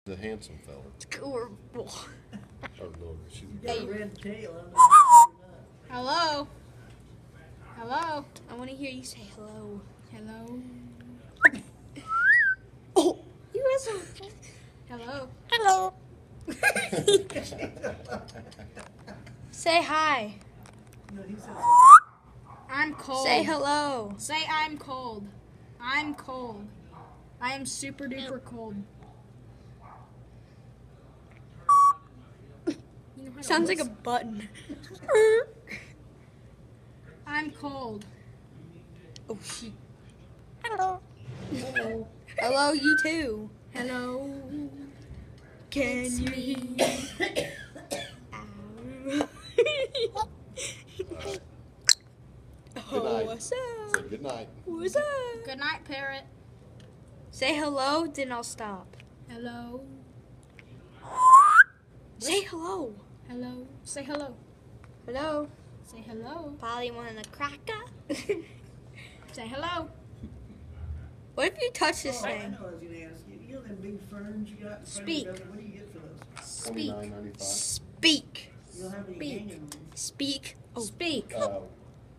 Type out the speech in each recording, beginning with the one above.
The handsome fella. Adorable. Oh no, she's Got a red tail. Hello. Hello. I want to hear you say hello. Hello. Oh, you are so. Hello. Hello. Say hi. No, he says I'm cold. Say hello. Say I'm cold. I'm cold. I am super duper cold. You know how to Sounds like a whistle? button. I'm cold. Oh shit. Hello. hello. Hello, you too. Hello. Can It's you me. hear? Good night. What's up? Say good night. What's up? Good night, parrot. Say hello, then I'll stop. Hello. Say hello. Hello. Say hello. Hello. Say hello. Polly wanting a cracker? Say hello. What if you touch this Oh, I thing? know I was going to ask you. You know them big ferns you got in front Speak. of you? What do you get for those? Speak. $29.95. Speak. You don't have any Speak. hanging ones. Speak. Oh. Speak.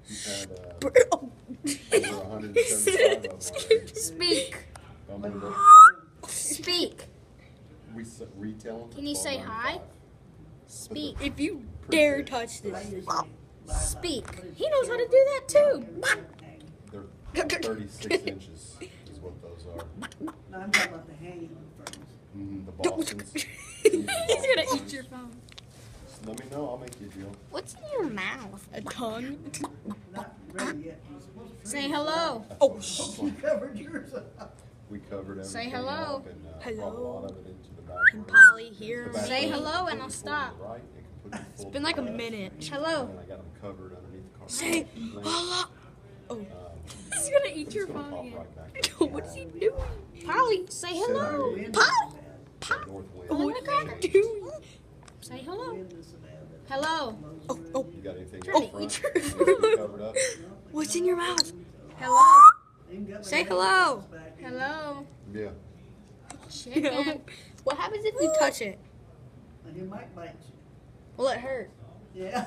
You've had Oh. over 175 of them already. Speak. I'm What do you gonna get for them? Speak. retail them for Can you say hi? $12.95. Speak. If you Pretty dare big. touch I this. usually buy Speak. what is He it? knows how to do that too. They're 36 inches is what those are. No, I'm talking about the hanging ferns. The Bostons. He's gonna eat your phone. Let me know. I'll make you a deal. What's in your mouth? A tongue? Not ready yet. You're supposed to Say freeze hello. Oh, it. shit. You covered yours up. We covered everything Say hello. up and Hello. brought a lot of it into the back Can room. Polly hear The back me? Say room, hello you and can I'll put it stop. full to the right, you can put it It's full been to like the a left, minute. Hello. And I got them covered underneath the carpet. Say hello. Oh. Um, He's gonna eat it's your gonna phone pop again. right back up. What's he doing? Polly, say hello. Wind Pop. is so bad. North wind. What the are cracker. you doing? Say hello. Wind is so bad that Hello. blows Oh, you oh. in. You got anything Trying in to front? eat your Anything food. covered up? What's in your mouth? Hello. Even got my Say neighbors hello. back in. Hello. Yeah. Chicken. What happens if you touch it? And he might bite Will it hurt? you. Yeah,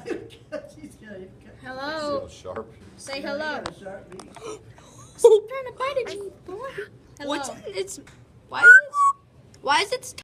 she's got it. See Hello. how sharp? Say Yeah, hello. they got a sharp beak. Stop trying to bite at me, boy. Hello. What's it's why is it